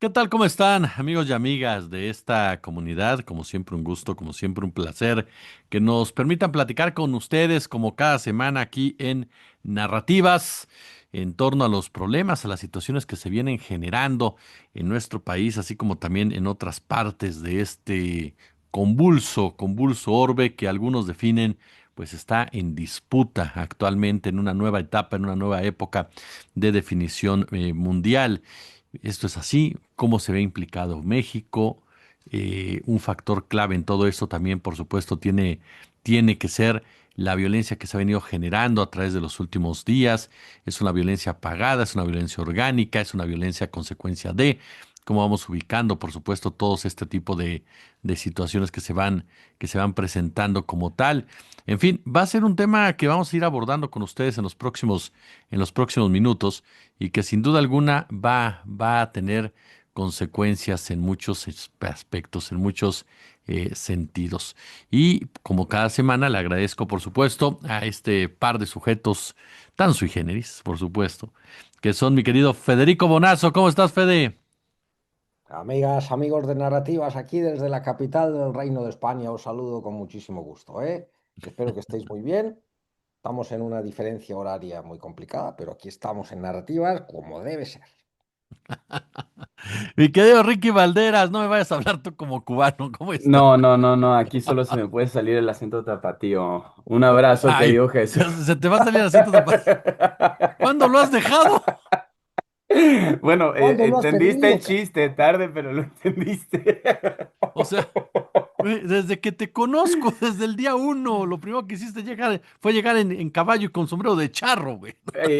¿Qué tal? ¿Cómo están, amigos y amigas de esta comunidad? Como siempre, un gusto, como siempre, un placer que nos permitan platicar con ustedes, como cada semana aquí en Narrativas, en torno a los problemas, a las situaciones que se vienen generando en nuestro país, así como también en otras partes de este convulso orbe que algunos definen, pues está en disputa actualmente en una nueva etapa, en una nueva época de definición mundial. Esto es así, cómo se ve implicado México. Un factor clave en todo esto también, por supuesto, tiene que ser la violencia que se ha venido generando a través de los últimos días. Es una violencia pagada, es una violencia orgánica, es una violencia a consecuencia de cómo vamos ubicando, por supuesto, todos este tipo de situaciones que se van presentando como tal. En fin, va a ser un tema que vamos a ir abordando con ustedes en los próximos minutos y que sin duda alguna va a tener consecuencias en muchos aspectos, en muchos sentidos. Y como cada semana, le agradezco, por supuesto, a este par de sujetos tan sui generis, por supuesto, que son mi querido Federico Bonazo. ¿Cómo estás, Fede? Amigas, amigos de Narrativas, aquí desde la capital del Reino de España os saludo con muchísimo gusto, ¿eh? Espero que estéis muy bien. Estamos en una diferencia horaria muy complicada, pero aquí estamos en Narrativas como debe ser. Mi querido Ricky Valderas, no me vayas a hablar tú como cubano, ¿cómo estás? No, no, no, no, aquí solo se me puede salir el acento tapatío. Un abrazo, Ay, querido Jesús. se te va a salir así. ¿Cuándo lo has dejado? Bueno, ¿Cuándo lo has entendiste el tenido? chiste, tarde, pero lo entendiste. O sea, desde que te conozco, desde el día uno, lo primero que hiciste fue llegar en caballo y con sombrero de charro, güey.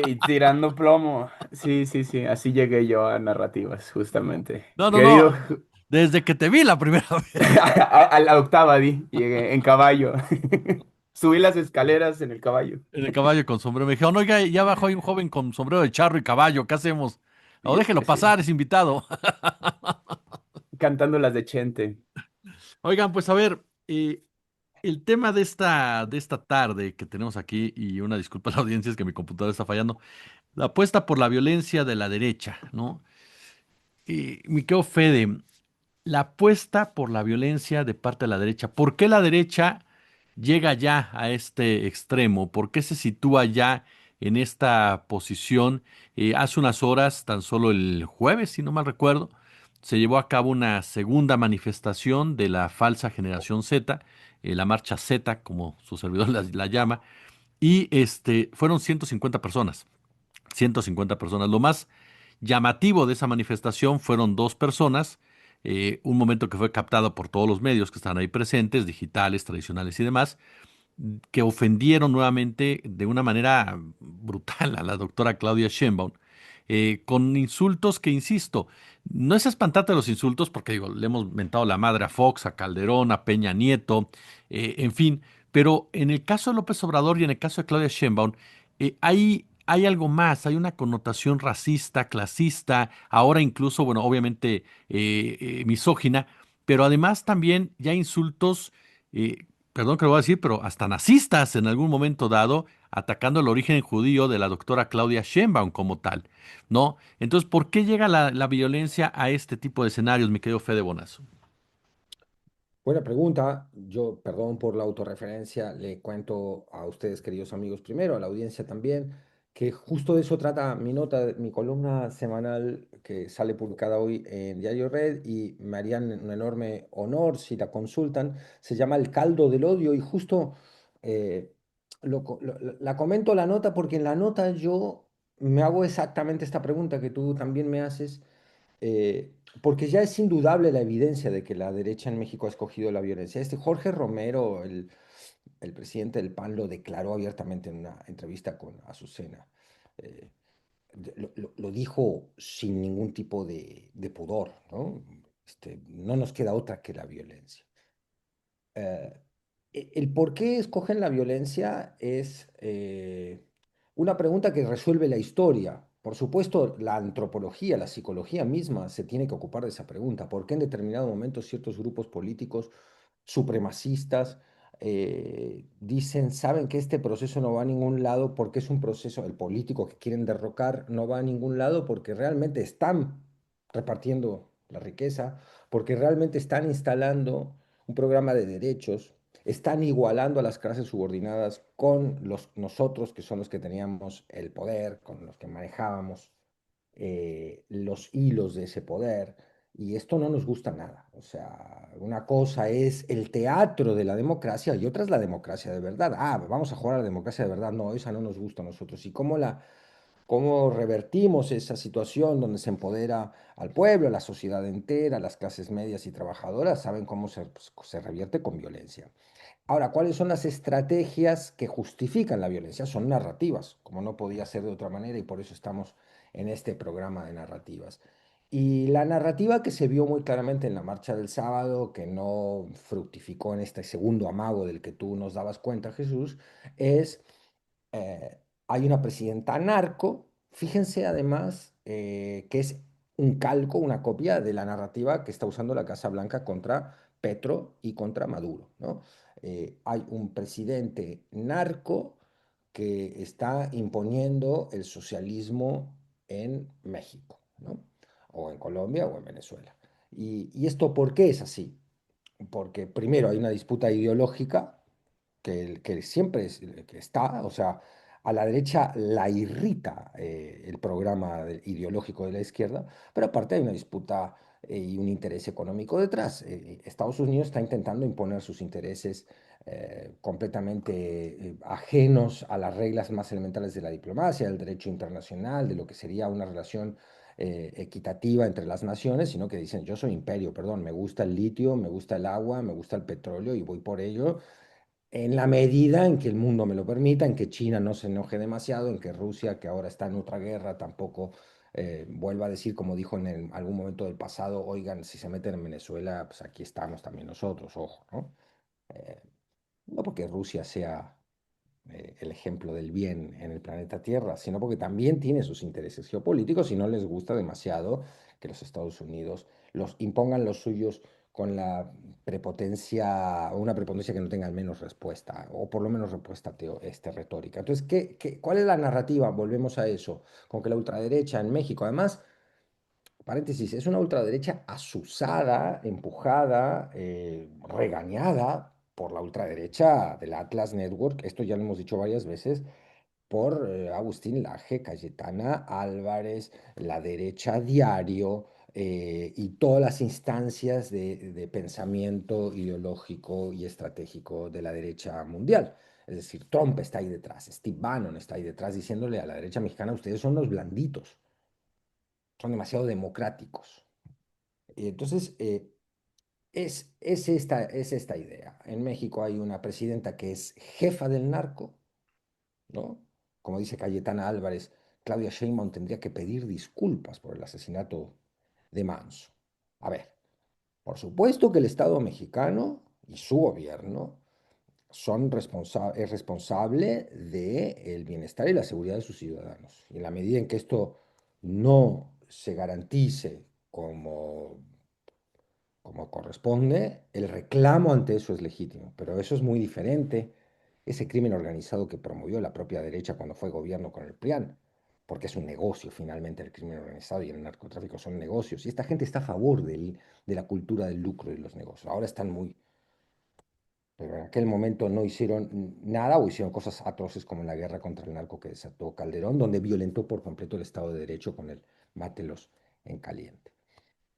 Y tirando plomo. Sí, sí, sí, así llegué yo a narrativas, justamente. No, no, Querido, no. Desde que te vi la primera vez. a la octava llegué en caballo. Subí las escaleras en el caballo. En el caballo con sombrero. Me dijeron, oiga, ya abajo hay un joven con sombrero de charro y caballo, ¿qué hacemos? O déjelo Sí, pasar, es invitado. cantando las de Chente. Oigan, pues a ver, el tema de esta tarde que tenemos aquí, y una disculpa a la audiencia, es que mi computadora está fallando, la apuesta por la violencia de la derecha, ¿no? Mi querido Fede, la apuesta por la violencia de parte de la derecha. ¿Por qué la derecha llega ya a este extremo? ¿Por qué se sitúa ya en esta posición? Hace unas horas, tan solo el jueves, si no mal recuerdo, se llevó a cabo una segunda manifestación de la falsa generación Z, la marcha Z, como su servidor la llama, y fueron 150 personas. 150 personas. Lo más llamativo de esa manifestación fueron dos personas, un momento que fue captado por todos los medios que estaban ahí presentes, digitales, tradicionales y demás, que ofendieron nuevamente de una manera brutal a la doctora Claudia Sheinbaum, con insultos que, insisto, no es espantarte los insultos, porque digo, le hemos mentado la madre a Fox, a Calderón, a Peña Nieto, en fin, pero en el caso de López Obrador y en el caso de Claudia Sheinbaum, hay algo más, hay una connotación racista, clasista, ahora incluso, bueno, obviamente misógina, pero además también ya insultos, perdón que lo voy a decir, pero hasta nazistas en algún momento dado, atacando el origen judío de la doctora Claudia Sheinbaum como tal, ¿no? Entonces, ¿por qué llega la violencia a este tipo de escenarios, mi querido Fede Bonazo? Buena pregunta. Yo, perdón por la autorreferencia, le cuento a ustedes, queridos amigos, primero, a la audiencia también, que justo de eso trata mi nota, mi columna semanal que sale publicada hoy en Diario Red y me harían un enorme honor si la consultan. Se llama El caldo del odio y justo eh, la comento la nota porque en la nota yo me hago exactamente esta pregunta que tú también me haces porque ya es indudable la evidencia de que la derecha en México ha escogido la violencia. Este Jorge Romero, el presidente del PAN, lo declaró abiertamente en una entrevista con Azucena. Eh, lo dijo sin ningún tipo de pudor, ¿no? No nos queda otra que la violencia. Eh, el por qué escogen la violencia es una pregunta que resuelve la historia. Por supuesto, la antropología, la psicología misma se tiene que ocupar de esa pregunta. ¿Por qué en determinado momento ciertos grupos políticos supremacistas dicen, saben que este proceso no va a ningún lado porque es un proceso, el político que quieren derrocar no va a ningún lado porque realmente están repartiendo la riqueza, porque realmente están instalando un programa de derechos, están igualando a las clases subordinadas con nosotros, que son los que teníamos el poder, con los que manejábamos los hilos de ese poder. Y esto no nos gusta nada. O sea, una cosa es el teatro de la democracia y otra es la democracia de verdad. Ah, vamos a jugar a la democracia de verdad. No, esa no nos gusta a nosotros. ¿Y cómo revertimos esa situación donde se empodera al pueblo, a la sociedad entera, las clases medias y trabajadoras? Saben cómo se revierte con violencia. Ahora, ¿cuáles son las estrategias que justifican la violencia? Son narrativas, como no podía ser de otra manera, y por eso estamos en este programa de narrativas. Y la narrativa que se vio muy claramente en la marcha del sábado, que no fructificó en este segundo amago del que tú nos dabas cuenta, Jesús, es hay una presidenta narco. Fíjense además que es un calco, una copia de la narrativa que está usando la Casa Blanca contra Petro y contra Maduro, ¿no? Hay un presidente narco que está imponiendo el socialismo en México, ¿no? O en Colombia o en Venezuela. ¿Y esto por qué es así? Porque primero hay una disputa ideológica que siempre que está, o sea, a la derecha la irrita el programa ideológico de la izquierda, pero aparte hay una disputa y un interés económico detrás. Estados Unidos está intentando imponer sus intereses completamente ajenos a las reglas más elementales de la diplomacia, del derecho internacional, de lo que sería una relación equitativa entre las naciones, sino que dicen, yo soy imperio, perdón, me gusta el litio, me gusta el agua, me gusta el petróleo y voy por ello en la medida en que el mundo me lo permita, en que China no se enoje demasiado, en que Rusia, que ahora está en otra guerra, tampoco vuelva a decir, como dijo en algún momento del pasado, oigan, si se meten en Venezuela, pues aquí estamos también nosotros, ojo, ¿no? Eh, no porque Rusia sea el ejemplo del bien en el planeta Tierra, sino porque también tiene sus intereses geopolíticos y no les gusta demasiado que los Estados Unidos los impongan los suyos con la prepotencia, o una prepotencia que no tenga al menos respuesta, o por lo menos respuesta retórica. Entonces, ¿cuál es la narrativa? Volvemos a eso, con que la ultraderecha en México, además, paréntesis, es una ultraderecha asusada, empujada, regañada por la ultraderecha del Atlas Network, esto ya lo hemos dicho varias veces, por Agustín Laje, Cayetana Álvarez, la derecha Diario y todas las instancias de pensamiento ideológico y estratégico de la derecha mundial. Es decir, Trump está ahí detrás, Steve Bannon está ahí detrás diciéndole a la derecha mexicana, ustedes son los blanditos, son demasiado democráticos. Y entonces, es esta idea. En México hay una presidenta que es jefa del narco, ¿no? Como dice Cayetana Álvarez, Claudia Sheinbaum tendría que pedir disculpas por el asesinato de Manso. A ver, por supuesto que el Estado mexicano y su gobierno es responsable del bienestar y la seguridad de sus ciudadanos. Y en la medida en que esto no se garantice como corresponde, el reclamo ante eso es legítimo, pero eso es muy diferente, ese crimen organizado que promovió la propia derecha cuando fue gobierno con el PRIAN, porque es un negocio finalmente el crimen organizado y el narcotráfico son negocios, y esta gente está a favor de la cultura del lucro y los negocios. Ahora están muy, pero en aquel momento no hicieron nada o hicieron cosas atroces como en la guerra contra el narco que desató Calderón, donde violentó por completo el Estado de Derecho con el mátelos en caliente.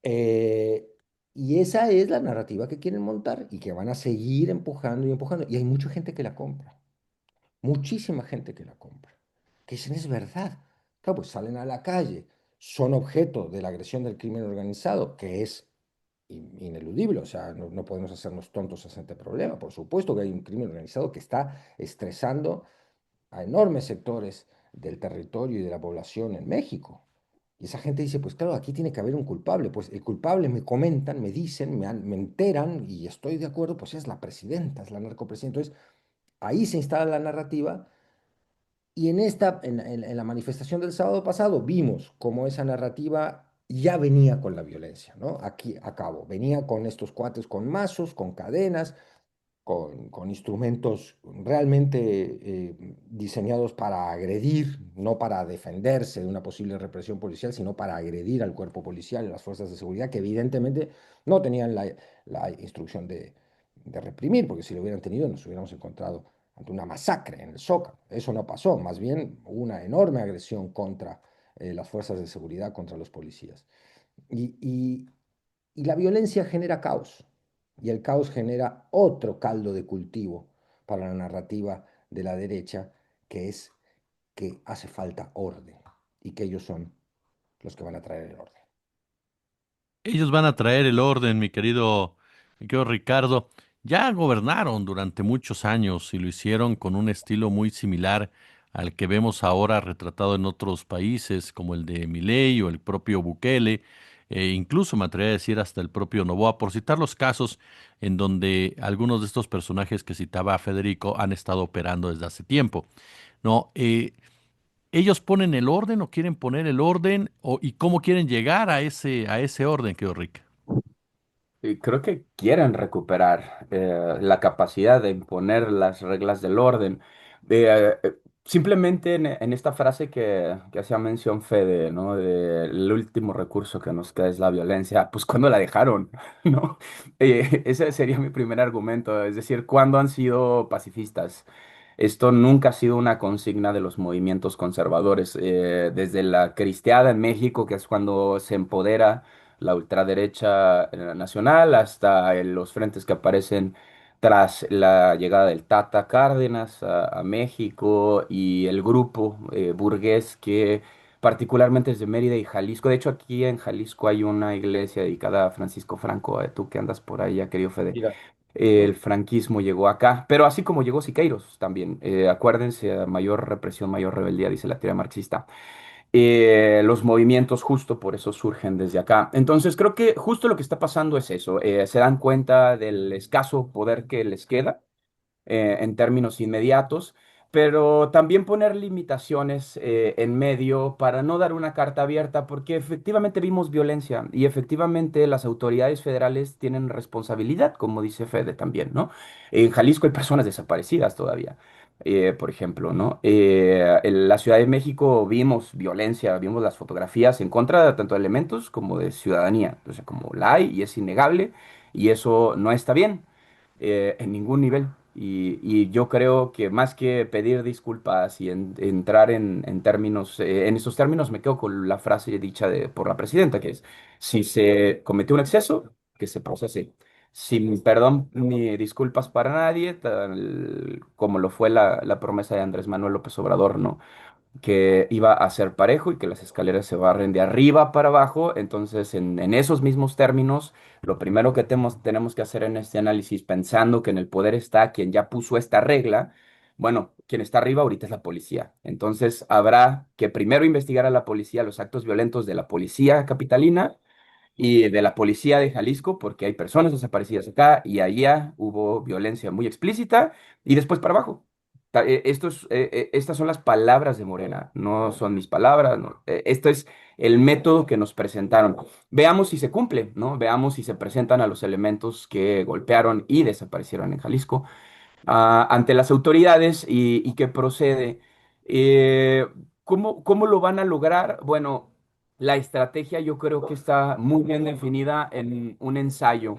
Eh, y esa es la narrativa que quieren montar y que van a seguir empujando y empujando. Y hay mucha gente que la compra, muchísima gente que la compra, que dicen es verdad. Claro, pues salen a la calle, son objeto de la agresión del crimen organizado, que es ineludible, o sea, no podemos hacernos tontos a este problema. Por supuesto que hay un crimen organizado que está estresando a enormes sectores del territorio y de la población en México. Y esa gente dice, pues claro, aquí tiene que haber un culpable. Pues el culpable me comentan, me dicen, me enteran y estoy de acuerdo, pues es la presidenta, es la narcopresidenta. Entonces, ahí se instala la narrativa y en la manifestación del sábado pasado vimos cómo esa narrativa ya venía con la violencia, ¿no? Aquí a cabo, venía con estos cuates con mazos, con cadenas, con instrumentos realmente diseñados para agredir, no para defenderse de una posible represión policial, sino para agredir al cuerpo policial y a las fuerzas de seguridad, que evidentemente no tenían la instrucción de reprimir, porque si lo hubieran tenido nos hubiéramos encontrado ante una masacre en el Zócalo. Eso no pasó, más bien hubo una enorme agresión contra las fuerzas de seguridad, contra los policías. Y, y, y la violencia genera caos, y el caos genera otro caldo de cultivo para la narrativa de la derecha, que es que hace falta orden y que ellos son los que van a traer el orden. Ellos van a traer el orden, mi querido Ricardo. Ya gobernaron durante muchos años y lo hicieron con un estilo muy similar al que vemos ahora retratado en otros países, como el de Milei o el propio Bukele, incluso me atrevería a decir hasta el propio Noboa, por citar los casos en donde algunos de estos personajes que citaba Federico han estado operando desde hace tiempo. No, ellos ponen el orden o quieren poner el orden y cómo quieren llegar a ese orden, querido Rick. Y creo que quieren recuperar la capacidad de imponer las reglas del orden. Simplemente en esta frase que hacía mención Fede, ¿no? El último recurso que nos queda es la violencia. Pues ¿cuándo la dejaron? ¿No? Ese sería mi primer argumento. Es decir, ¿cuándo han sido pacifistas? Esto nunca ha sido una consigna de los movimientos conservadores. Desde la cristiada en México, que es cuando se empodera la ultraderecha nacional, hasta los frentes que aparecen tras la llegada del Tata Cárdenas a México y el grupo burgués que particularmente es de Mérida y Jalisco. De hecho, aquí en Jalisco hay una iglesia dedicada a Francisco Franco, tú que andas por ahí, querido Fede. Mira, El franquismo llegó acá, pero así como llegó Siqueiros también. Acuérdense, a mayor represión, mayor rebeldía, dice la teoría marxista. Los movimientos justo por eso surgen desde acá. Entonces creo que justo lo que está pasando es eso. Se dan cuenta del escaso poder que les queda en términos inmediatos, pero también poner limitaciones en medio para no dar una carta abierta, porque efectivamente vimos violencia y efectivamente las autoridades federales tienen responsabilidad, como dice Fede también, ¿no? En Jalisco hay personas desaparecidas todavía. Por ejemplo, ¿no? En la Ciudad de México vimos violencia, vimos las fotografías en contra de tanto de elementos como de ciudadanía, o sea, como la hay y es innegable, y eso no está bien en ningún nivel. Y yo creo que más que pedir disculpas y entrar en términos, en esos términos me quedo con la frase dicha por la presidenta, que es, si se cometió un exceso, que se procese. Sin perdón ni disculpas para nadie, tal como lo fue la promesa de Andrés Manuel López Obrador, ¿no? Que iba a ser parejo y que las escaleras se barren de arriba para abajo. Entonces, en esos mismos términos, lo primero que tenemos que hacer en este análisis, pensando que en el poder está quien ya puso esta regla, bueno, quien está arriba ahorita es la policía. Entonces, habrá que primero investigar a la policía, los actos violentos de la policía capitalina y de la policía de Jalisco, porque hay personas desaparecidas acá y allá hubo violencia muy explícita y después para abajo. Estas son las palabras de Morena, no son mis palabras, no. Esto es el método que nos presentaron. Veamos si se cumple, ¿no? Veamos si se presentan a los elementos que golpearon y desaparecieron en Jalisco ante las autoridades y qué procede. Eh, ¿cómo lo van a lograr? Bueno, la estrategia yo creo que está muy bien definida en un ensayo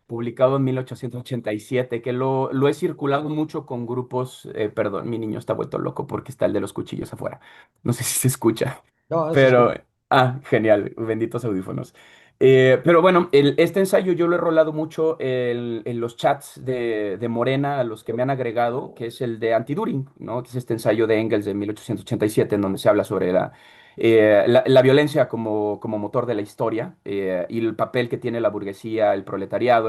publicado en 1887, que lo he circulado mucho con grupos, perdón, mi niño está vuelto loco porque está el de los cuchillos afuera. No sé si se escucha, no, no se pero, escucha. genial, benditos audífonos. Pero bueno, este ensayo yo lo he rolado mucho en los chats de Morena, a los que me han agregado, que es el de Anti-Düring, ¿no? Que es este ensayo de Engels de 1887, en donde se habla sobre la violencia como motor de la historia y el papel que tiene la burguesía, el proletariado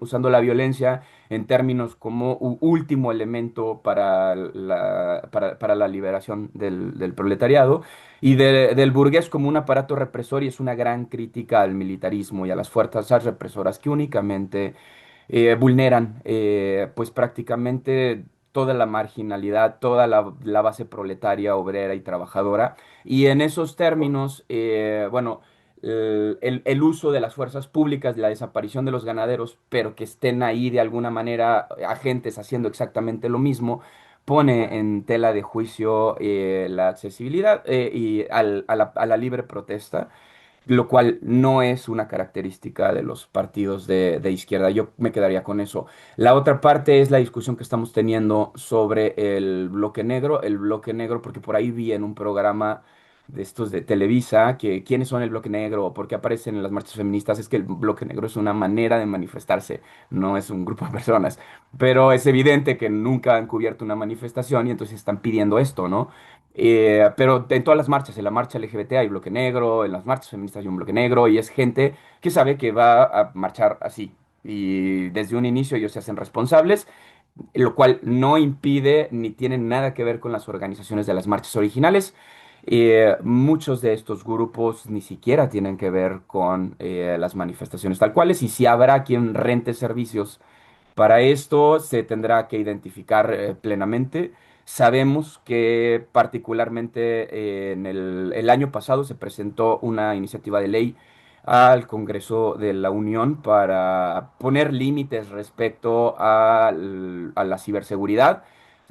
usando la violencia en términos como último elemento para la liberación del proletariado y del burgués como un aparato represor y es una gran crítica al militarismo y a las fuerzas represoras que únicamente vulneran pues prácticamente toda la marginalidad, toda la base proletaria, obrera y trabajadora. Y en esos términos, bueno, el uso de las fuerzas públicas, la desaparición de los ganaderos, pero que estén ahí de alguna manera agentes haciendo exactamente lo mismo, pone en tela de juicio la accesibilidad a la libre protesta, lo cual no es una característica de los partidos de izquierda. Yo me quedaría con eso. La otra parte es la discusión que estamos teniendo sobre el bloque negro, porque por ahí vi en un programa de estos de Televisa que quiénes son el bloque negro o por qué aparecen en las marchas feministas. Es que el bloque negro es una manera de manifestarse, no es un grupo de personas. Pero es evidente que nunca han cubierto una manifestación y entonces están pidiendo esto, ¿no? Pero en todas las marchas, en la marcha LGBT hay bloque negro, en las marchas feministas hay un bloque negro y es gente que sabe que va a marchar así. Y desde un inicio ellos se hacen responsables, lo cual no impide ni tiene nada que ver con las organizaciones de las marchas originales. Muchos de estos grupos ni siquiera tienen que ver con las manifestaciones tal cuales y si habrá quien rente servicios para esto se tendrá que identificar plenamente. Sabemos que particularmente el año pasado se presentó una iniciativa de ley al Congreso de la Unión para poner límites respecto a la ciberseguridad,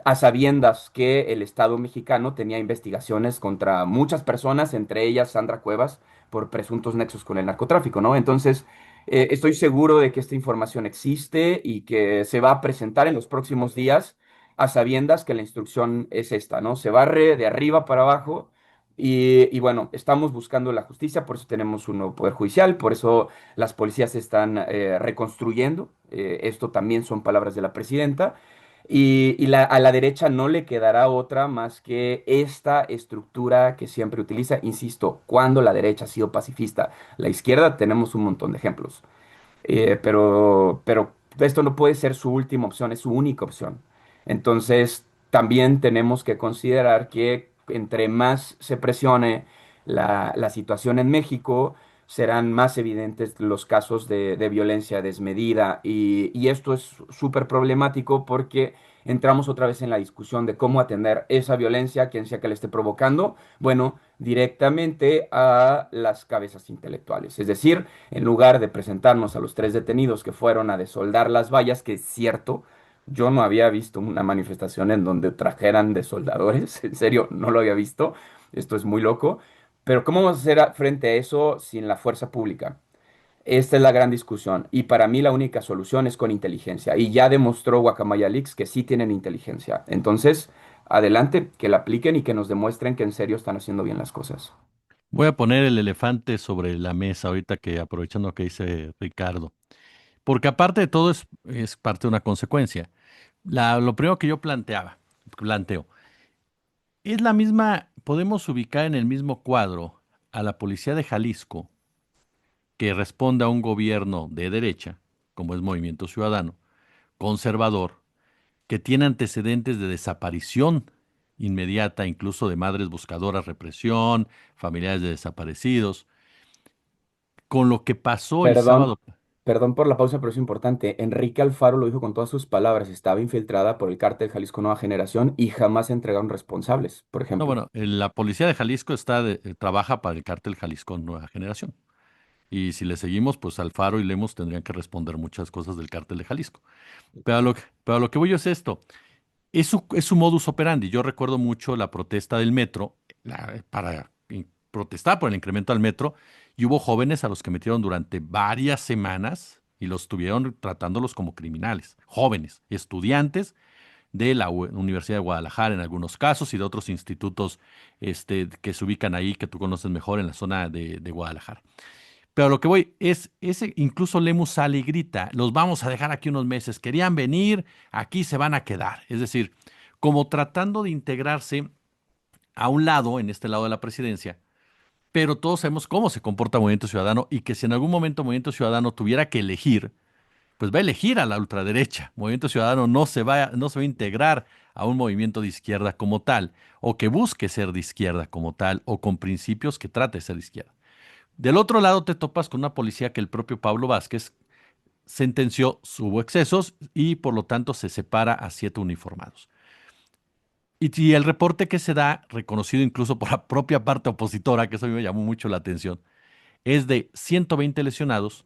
a sabiendas que el Estado mexicano tenía investigaciones contra muchas personas, entre ellas Sandra Cuevas, por presuntos nexos con el narcotráfico, ¿no? Entonces, estoy seguro de que esta información existe y que se va a presentar en los próximos días a sabiendas que la instrucción es esta, ¿no? Se barre de arriba para abajo y bueno, estamos buscando la justicia, por eso tenemos un nuevo poder judicial, por eso las policías se están reconstruyendo. Esto también son palabras de la presidenta. A la derecha no le quedará otra más que esta estructura que siempre utiliza, insisto, cuando la derecha ha sido pacifista. La izquierda tenemos un montón de ejemplos. Pero esto no puede ser su última opción, es su única opción. Entonces, también tenemos que considerar que entre más se presione la situación en México, serán más evidentes los casos de violencia desmedida. Y esto es súper problemático porque entramos otra vez en la discusión de cómo atender esa violencia, quien sea que le esté provocando, bueno, directamente a las cabezas intelectuales. Es decir, en lugar de presentarnos a los tres detenidos que fueron a desoldar las vallas, que es cierto, yo no había visto una manifestación en donde trajeran desoldadores, en serio, no lo había visto, esto es muy loco, pero ¿cómo vamos a hacer frente a eso sin la fuerza pública? Esta es la gran discusión y para mí la única solución es con inteligencia y ya demostró Guacamaya Leaks que sí tienen inteligencia. Entonces, adelante, que la apliquen y que nos demuestren que en serio están haciendo bien las cosas. Voy a poner el elefante sobre la mesa ahorita que aprovechando que dice Ricardo, porque aparte de todo es parte de una consecuencia. Lo primero que yo planteo, es la misma, podemos ubicar en el mismo cuadro a la policía de Jalisco, que responde a un gobierno de derecha, como es Movimiento Ciudadano, conservador, que tiene antecedentes de desaparición inmediata, incluso de madres buscadoras, represión, familiares de desaparecidos, con lo que pasó el Perdón, sábado. perdón por la pausa, pero es importante. Enrique Alfaro lo dijo con todas sus palabras. Estaba infiltrada por el cártel Jalisco Nueva Generación y jamás se entregaron responsables, por No, ejemplo. bueno, la policía de Jalisco trabaja para el cártel Jalisco Nueva Generación. Y si le seguimos, pues Alfaro y Lemos tendrían que responder muchas cosas del cártel de Jalisco. Pero a lo que voy yo es esto. Es su modus operandi. Yo recuerdo mucho la protesta del metro para protestar por el incremento al metro y hubo jóvenes a los que metieron durante varias semanas y los tuvieron tratándolos como criminales. Jóvenes, estudiantes de la Universidad de Guadalajara en algunos casos y de otros institutos que se ubican ahí, que tú conoces mejor en la zona de Guadalajara. Pero a lo que voy ese incluso Lemus sale y grita, los vamos a dejar aquí unos meses, querían venir, aquí se van a quedar. Es decir, como tratando de integrarse a un lado, en este lado de la presidencia, pero todos sabemos cómo se comporta Movimiento Ciudadano y que si en algún momento Movimiento Ciudadano tuviera que elegir, pues va a elegir a la ultraderecha. Movimiento Ciudadano no se va a integrar a un movimiento de izquierda como tal, o que busque ser de izquierda como tal, o con principios que trate de ser de izquierda. Del otro lado te topas con una policía que el propio Pablo Vázquez sentenció, hubo excesos y por lo tanto se separa a 7 uniformados. Y el reporte que se da, reconocido incluso por la propia parte opositora, que eso a mí me llamó mucho la atención, es de 120 lesionados,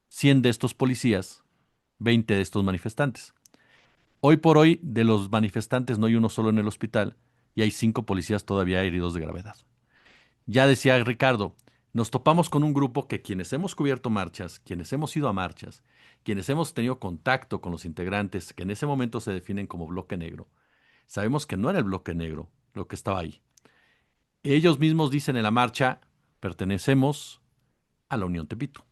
100 de estos policías, 20 de estos manifestantes. Hoy por hoy, de los manifestantes no hay uno solo en el hospital y hay 5 policías todavía heridos de gravedad. Ya decía Ricardo, nos topamos con un grupo que quienes hemos cubierto marchas, quienes hemos ido a marchas, quienes hemos tenido contacto con los integrantes que en ese momento se definen como bloque negro, sabemos que no era el bloque negro lo que estaba ahí. Ellos mismos dicen en la marcha, pertenecemos a la Unión Tepito.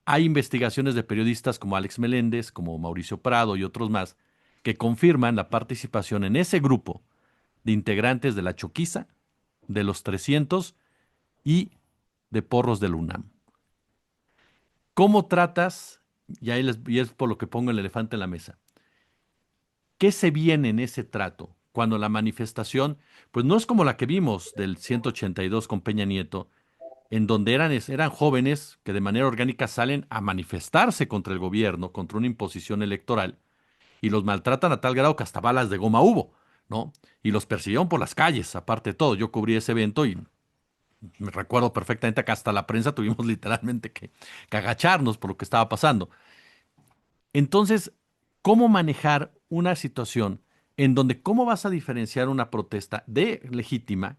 Hay investigaciones de periodistas como Alex Meléndez, como Mauricio Prado y otros más, que confirman la participación en ese grupo de integrantes de la Choquiza, de los 300 y de Porros del UNAM. ¿Cómo tratas, y es por lo que pongo el elefante en la mesa, qué se viene en ese trato cuando la manifestación, pues no es como la que vimos del 182 con Peña Nieto, en donde eran jóvenes que de manera orgánica salen a manifestarse contra el gobierno, contra una imposición electoral, y los maltratan a tal grado que hasta balas de goma hubo, ¿no? Y los persiguieron por las calles, aparte de todo. Yo cubrí ese evento y me recuerdo perfectamente que hasta la prensa tuvimos literalmente que agacharnos por lo que estaba pasando. Entonces, ¿cómo manejar una situación en donde cómo vas a diferenciar una protesta de legítima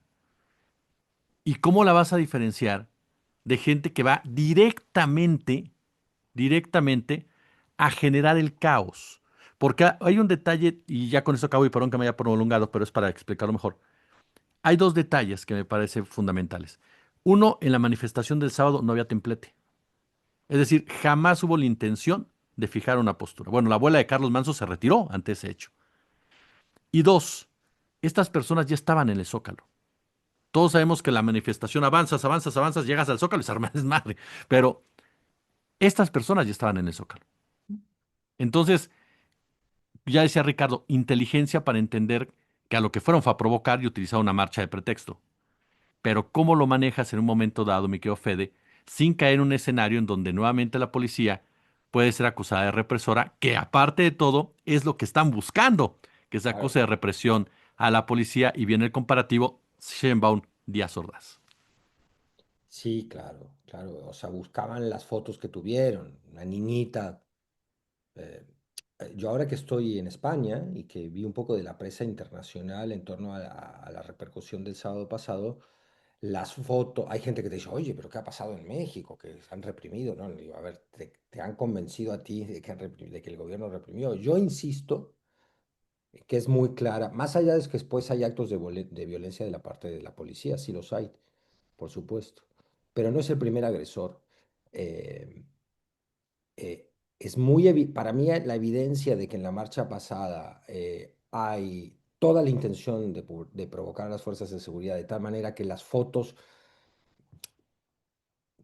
y cómo la vas a diferenciar de gente que va directamente a generar el caos? Porque hay un detalle, y ya con eso acabo y perdón que me haya prolongado, pero es para explicarlo mejor. Hay dos detalles que me parecen fundamentales. Uno, en la manifestación del sábado no había templete. Es decir, jamás hubo la intención de fijar una postura. Bueno, la abuela de Carlos Manso se retiró ante ese hecho. Y dos, estas personas ya estaban en el Zócalo. Todos sabemos que la manifestación avanzas, llegas al Zócalo y se arma desmadre. Pero estas personas ya estaban en el Zócalo. Entonces, ya decía Ricardo, inteligencia para entender que a lo que fueron fue a provocar y utilizar una marcha de pretexto. Pero ¿cómo lo manejas en un momento dado, mi querido Fede, sin caer en un escenario en donde nuevamente la policía puede ser acusada de represora, que aparte de todo es lo que están buscando, que se acuse Claro. de represión a la policía y viene el comparativo Sheinbaum Díaz Ordaz? Sí, claro, claro. O sea, buscaban las fotos que tuvieron. Una niñita. eh, yo ahora que estoy en España y que vi un poco de la prensa internacional en torno a la repercusión del sábado pasado, las fotos, hay gente que te dice, oye, pero ¿qué ha pasado en México? Que se han reprimido, ¿no? Le digo, a ver, te han convencido a ti de que, de que el gobierno reprimió. Yo insisto que es muy clara, más allá de que después hay actos de violencia de la parte de la policía, sí los hay, por supuesto, pero no es el primer agresor. Eh, es muy para mí la evidencia de que en la marcha pasada hay toda la intención de provocar a las fuerzas de seguridad de tal manera que las fotos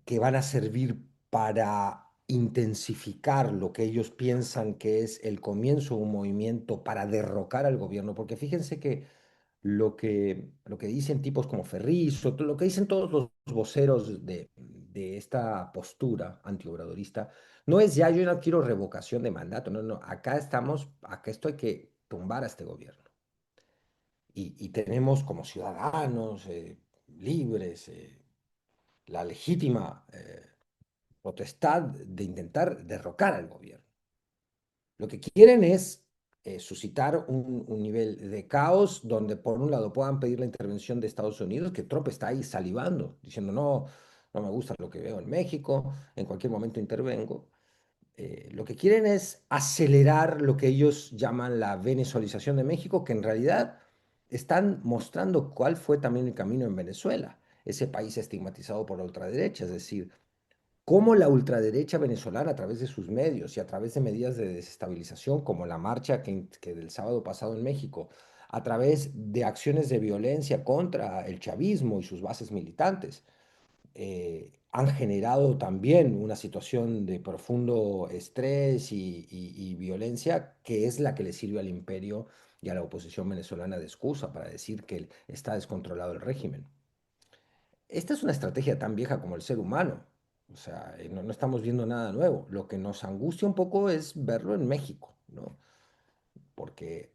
que van a servir para intensificar lo que ellos piensan que es el comienzo de un movimiento para derrocar al gobierno, porque fíjense que lo que dicen tipos como Ferrizo, lo que dicen todos los voceros de esta postura antiobradorista, no es ya yo no quiero revocación de mandato, no, no, acá estamos, acá esto hay que tumbar a este gobierno. Y tenemos como ciudadanos libres la legítima potestad de intentar derrocar al gobierno. Lo que quieren es suscitar un nivel de caos donde por un lado puedan pedir la intervención de Estados Unidos, que Trump está ahí salivando, diciendo no, no me gusta lo que veo en México, en cualquier momento intervengo. Lo que quieren es acelerar lo que ellos llaman la venezuelización de México, que en realidad están mostrando cuál fue también el camino en Venezuela, ese país estigmatizado por la ultraderecha, es decir, cómo la ultraderecha venezolana a través de sus medios y a través de medidas de desestabilización como la marcha que del sábado pasado en México, a través de acciones de violencia contra el chavismo y sus bases militantes, han generado también una situación de profundo estrés y violencia que es la que le sirve al imperio y a la oposición venezolana de excusa para decir que está descontrolado el régimen. Esta es una estrategia tan vieja como el ser humano. O sea, no, no estamos viendo nada nuevo. Lo que nos angustia un poco es verlo en México, ¿no? Porque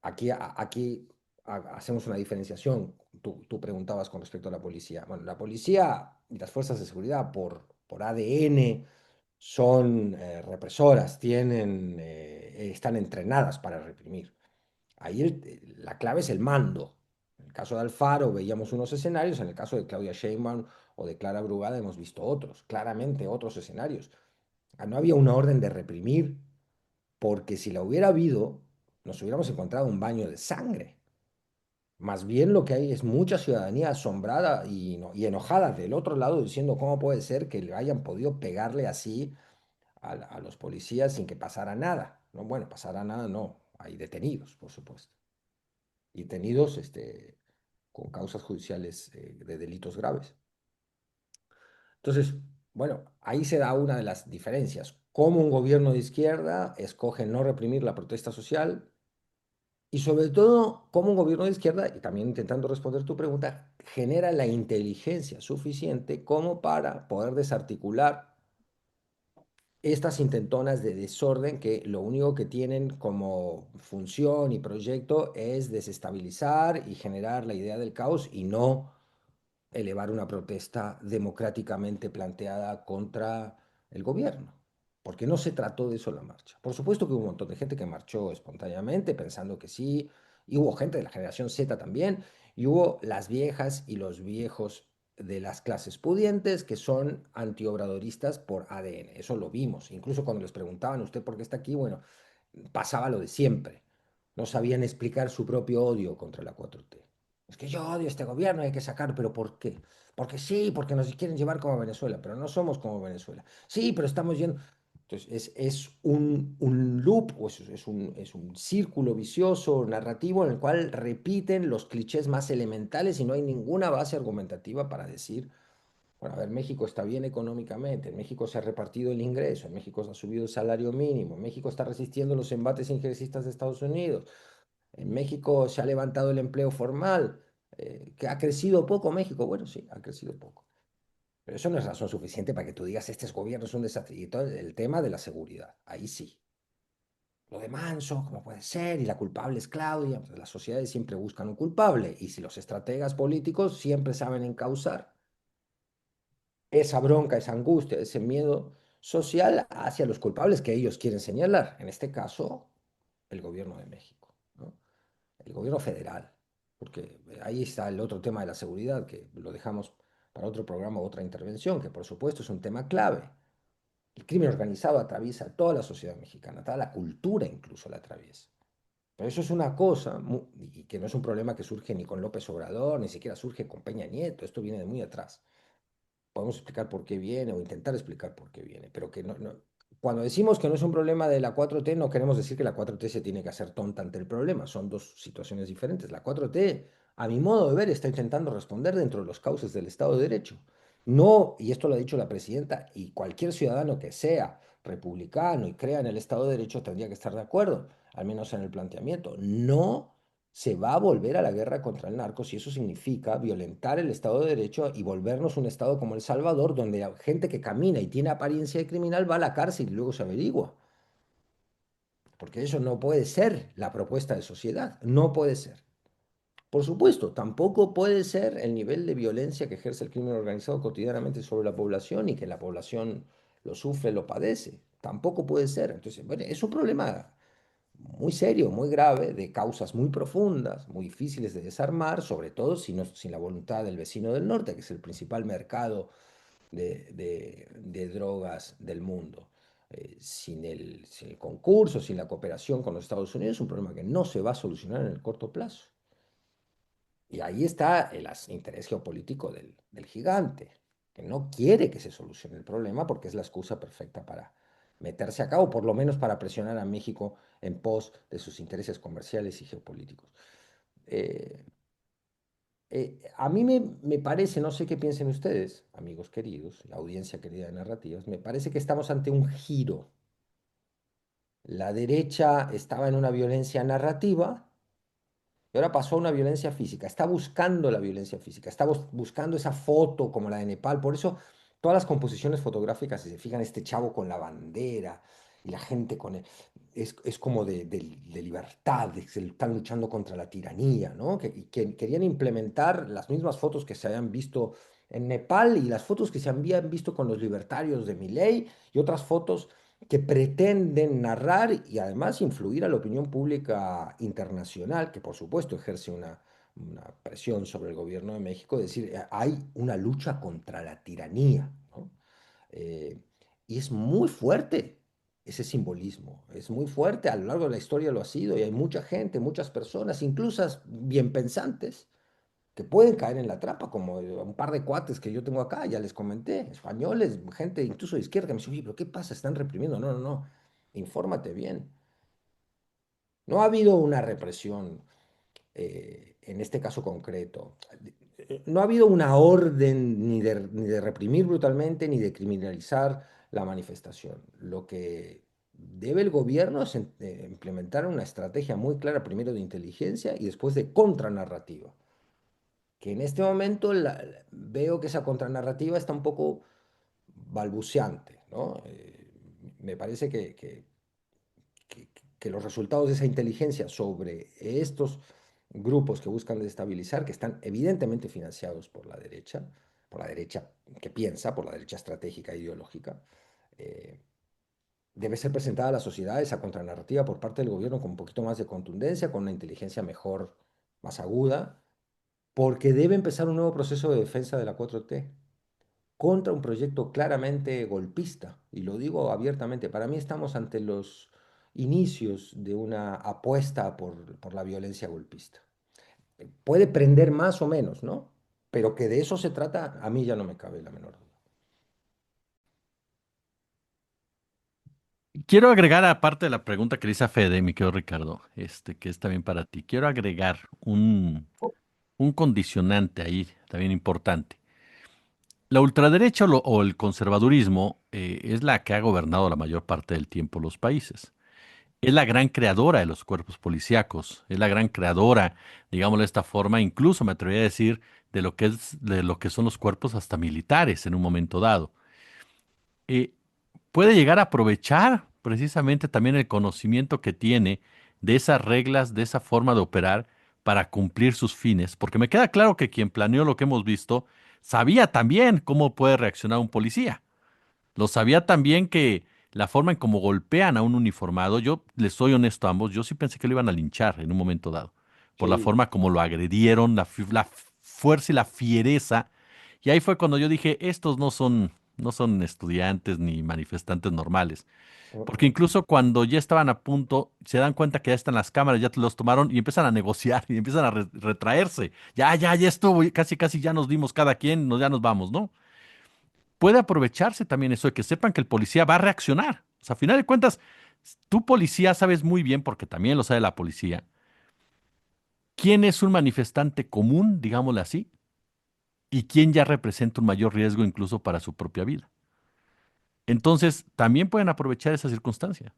aquí hacemos una diferenciación. Tú preguntabas con respecto a la policía. Bueno, la policía y las fuerzas de seguridad por ADN son represoras, están entrenadas para reprimir. Ahí la clave es el mando. En el caso de Alfaro veíamos unos escenarios, en el caso de Claudia Sheinbaum o de Clara Brugada hemos visto otros, claramente otros escenarios. No había una orden de reprimir, porque si la hubiera habido, nos hubiéramos encontrado un baño de sangre. Más bien lo que hay es mucha ciudadanía asombrada y enojada del otro lado diciendo cómo puede ser que le hayan podido pegarle así a los policías sin que pasara nada. No, bueno, pasara nada, no. Hay detenidos, por supuesto. Y detenidos con causas judiciales de delitos graves. Entonces, bueno, ahí se da una de las diferencias. Cómo un gobierno de izquierda escoge no reprimir la protesta social y sobre todo cómo un gobierno de izquierda, y también intentando responder tu pregunta, genera la inteligencia suficiente como para poder desarticular estas intentonas de desorden que lo único que tienen como función y proyecto es desestabilizar y generar la idea del caos y no elevar una protesta democráticamente planteada contra el gobierno. Porque no se trató de eso la marcha. Por supuesto que hubo un montón de gente que marchó espontáneamente pensando que sí, y hubo gente de la generación Z también, y hubo las viejas y los viejos de las clases pudientes que son antiobradoristas por ADN. Eso lo vimos. Incluso cuando les preguntaban, ¿usted por qué está aquí? Bueno, pasaba lo de siempre. No sabían explicar su propio odio contra la 4T. Es que yo odio este gobierno, hay que sacar, pero ¿por qué? Porque sí, porque nos quieren llevar como Venezuela, pero no somos como Venezuela. Sí, pero estamos yendo. Entonces, es un loop, o es un círculo vicioso narrativo en el cual repiten los clichés más elementales y no hay ninguna base argumentativa para decir, bueno, a ver, México está bien económicamente, en México se ha repartido el ingreso, en México se ha subido el salario mínimo, en México está resistiendo los embates injerencistas de Estados Unidos, en México se ha levantado el empleo formal, que ha crecido poco México. Bueno, sí, ha crecido poco. Pero eso no es razón suficiente para que tú digas, este gobierno es un desastre. Y todo el tema de la seguridad, ahí sí. Lo de Manso, ¿cómo puede ser? Y la culpable es Claudia. Pues las sociedades siempre buscan un culpable. Y si los estrategas políticos siempre saben encauzar esa bronca, esa angustia, ese miedo social hacia los culpables que ellos quieren señalar. En este caso, el gobierno de México, ¿no? El gobierno federal, porque ahí está el otro tema de la seguridad, que lo dejamos para otro programa, otra intervención, que por supuesto es un tema clave. El crimen organizado atraviesa toda la sociedad mexicana, toda la cultura incluso la atraviesa. Pero eso es una cosa, y que no es un problema que surge ni con López Obrador, ni siquiera surge con Peña Nieto, esto viene de muy atrás. Podemos explicar por qué viene o intentar explicar por qué viene, pero que cuando decimos que no es un problema de la 4T, no queremos decir que la 4T se tiene que hacer tonta ante el problema, son dos situaciones diferentes. La 4T, a mi modo de ver, está intentando responder dentro de los cauces del Estado de Derecho. No, y esto lo ha dicho la presidenta, y cualquier ciudadano que sea republicano y crea en el Estado de Derecho tendría que estar de acuerdo, al menos en el planteamiento. No se va a volver a la guerra contra el narco si eso significa violentar el Estado de Derecho y volvernos un Estado como El Salvador, donde la gente que camina y tiene apariencia de criminal va a la cárcel y luego se averigua. Porque eso no puede ser la propuesta de sociedad, no puede ser. Por supuesto, tampoco puede ser el nivel de violencia que ejerce el crimen organizado cotidianamente sobre la población y que la población lo sufre, lo padece. Tampoco puede ser. Entonces, bueno, es un problema muy serio, muy grave, de causas muy profundas, muy difíciles de desarmar, sobre todo sin la voluntad del vecino del norte, que es el principal mercado de drogas del mundo. Sin el concurso, sin la cooperación con los Estados Unidos, es un problema que no se va a solucionar en el corto plazo. Y ahí está el interés geopolítico del gigante, que no quiere que se solucione el problema porque es la excusa perfecta para meterse a cabo, por lo menos para presionar a México en pos de sus intereses comerciales y geopolíticos. Eh, a mí me parece, no sé qué piensen ustedes, amigos queridos, la audiencia querida de narrativas, me parece que estamos ante un giro. La derecha estaba en una violencia narrativa y ahora pasó a una violencia física. Está buscando la violencia física, está buscando esa foto como la de Nepal. Por eso todas las composiciones fotográficas, si se fijan, este chavo con la bandera y la gente con él. es como de libertad, de que se están luchando contra la tiranía, ¿no? Que querían implementar las mismas fotos que se habían visto en Nepal y las fotos que se habían visto con los libertarios de Milei y otras fotos que pretenden narrar y además influir a la opinión pública internacional, que por supuesto ejerce una presión sobre el gobierno de México, decir, hay una lucha contra la tiranía, ¿no? Eh, y es muy fuerte ese simbolismo, es muy fuerte, a lo largo de la historia lo ha sido, y hay mucha gente, muchas personas, incluso bien pensantes, que pueden caer en la trampa, como un par de cuates que yo tengo acá, ya les comenté, españoles, gente incluso de izquierda, que me dice, oye, pero ¿qué pasa? Están reprimiendo. No, no, no, infórmate bien. No ha habido una represión en este caso concreto. No ha habido una orden ni de reprimir brutalmente ni de criminalizar la manifestación. Lo que debe el gobierno es implementar una estrategia muy clara, primero de inteligencia y después de contranarrativa. Que en este momento veo que esa contranarrativa está un poco balbuceante, ¿no? Me parece que, que los resultados de esa inteligencia sobre estos grupos que buscan destabilizar, que están evidentemente financiados por la derecha que piensa, por la derecha estratégica e ideológica, eh, debe ser presentada a la sociedad esa contranarrativa por parte del gobierno con un poquito más de contundencia, con una inteligencia mejor, más aguda, porque debe empezar un nuevo proceso de defensa de la 4T contra un proyecto claramente golpista. Y lo digo abiertamente, para mí estamos ante los inicios de una apuesta por la violencia golpista. Puede prender más o menos, ¿no? Pero que de eso se trata, a mí ya no me cabe la menor duda. Quiero agregar, aparte de la pregunta que le hice a Fede, mi querido Ricardo, que es también para ti, quiero agregar un condicionante ahí también importante. La ultraderecha o el conservadurismo es la que ha gobernado la mayor parte del tiempo los países. Es la gran creadora de los cuerpos policíacos, es la gran creadora, digámoslo de esta forma, incluso me atrevería a decir, de lo que son los cuerpos hasta militares en un momento dado. Eh, Puede llegar a aprovechar precisamente también el conocimiento que tiene de esas reglas, de esa forma de operar para cumplir sus fines, porque me queda claro que quien planeó lo que hemos visto sabía también cómo puede reaccionar un policía. Lo sabía también que la forma en cómo golpean a un uniformado, yo les soy honesto a ambos, yo sí pensé que lo iban a linchar en un momento dado, por la Sí, forma como lo agredieron, la fuerza y la fiereza. Y ahí fue cuando yo dije, estos no son estudiantes ni manifestantes normales. Porque incluso cuando ya estaban a punto, se dan cuenta que ya están las cámaras, ya los tomaron y empiezan a negociar y empiezan a retraerse. Ya estuvo, casi ya nos dimos cada quien, ya nos vamos, ¿no? Puede aprovecharse también eso de que sepan que el policía va a reaccionar. O sea, a final de cuentas, tú policía sabes muy bien, porque también lo sabe la policía, quién es un manifestante común, digámosle así, y quién ya representa un mayor riesgo incluso para su propia vida. Entonces, también pueden aprovechar esa circunstancia.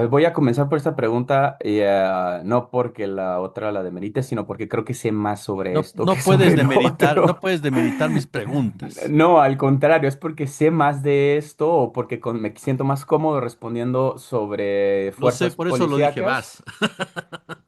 Voy a comenzar por esta pregunta, no porque la otra la demerite, sino porque creo que sé más sobre No, esto que sobre lo no otro. puedes demeritar mis preguntas. No, al contrario, es porque sé más de esto o porque me siento más cómodo respondiendo sobre Lo sé, fuerzas por eso lo dije, policíacas vas.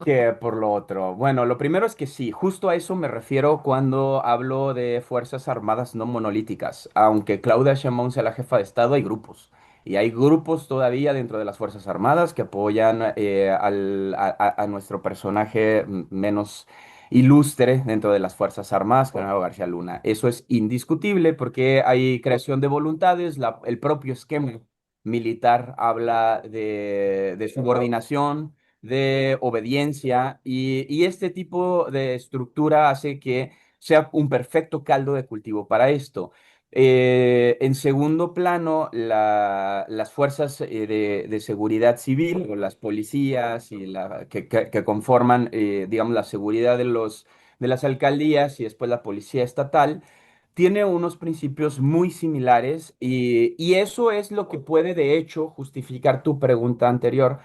que por lo otro. Bueno, lo primero es que sí, justo a eso me refiero cuando hablo de fuerzas armadas no monolíticas. Aunque Claudia Sheinbaum sea la jefa de Estado, hay grupos. Y hay grupos todavía dentro de las Fuerzas Armadas que apoyan a nuestro personaje menos ilustre dentro de las Fuerzas Armadas, Genaro García Luna. Eso es indiscutible porque hay creación de voluntades, el propio esquema militar habla de subordinación, de obediencia y este tipo de estructura hace que sea un perfecto caldo de cultivo para esto. En segundo plano, las fuerzas de seguridad civil o las policías y que conforman, digamos, la seguridad de las alcaldías y después la policía estatal, tiene unos principios muy similares y eso es lo que puede, de hecho, justificar tu pregunta anterior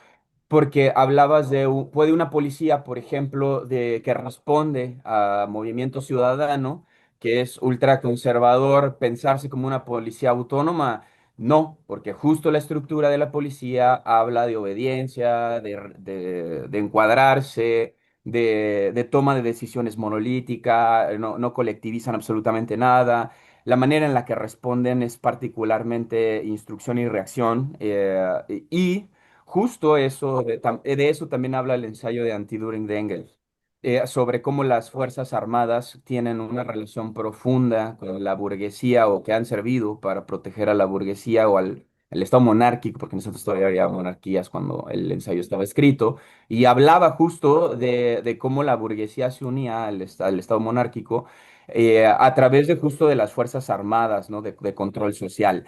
porque hablabas puede una policía, por ejemplo, que responde a movimiento ciudadano, que es ultraconservador, pensarse como una policía autónoma. No, porque justo la estructura de la policía habla de obediencia, de encuadrarse, de toma de decisiones monolítica, no colectivizan absolutamente nada. La manera en la que responden es particularmente instrucción y reacción. Y justo eso, de eso también habla el ensayo de Anti-Düring de Engels, sobre cómo las Fuerzas Armadas tienen una relación profunda con la burguesía o que han servido para proteger a la burguesía o al Estado monárquico, porque nosotros todavía había monarquías cuando el ensayo estaba escrito, y hablaba justo de cómo la burguesía se unía al Estado monárquico a través de justo de las Fuerzas Armadas, ¿no? De control social.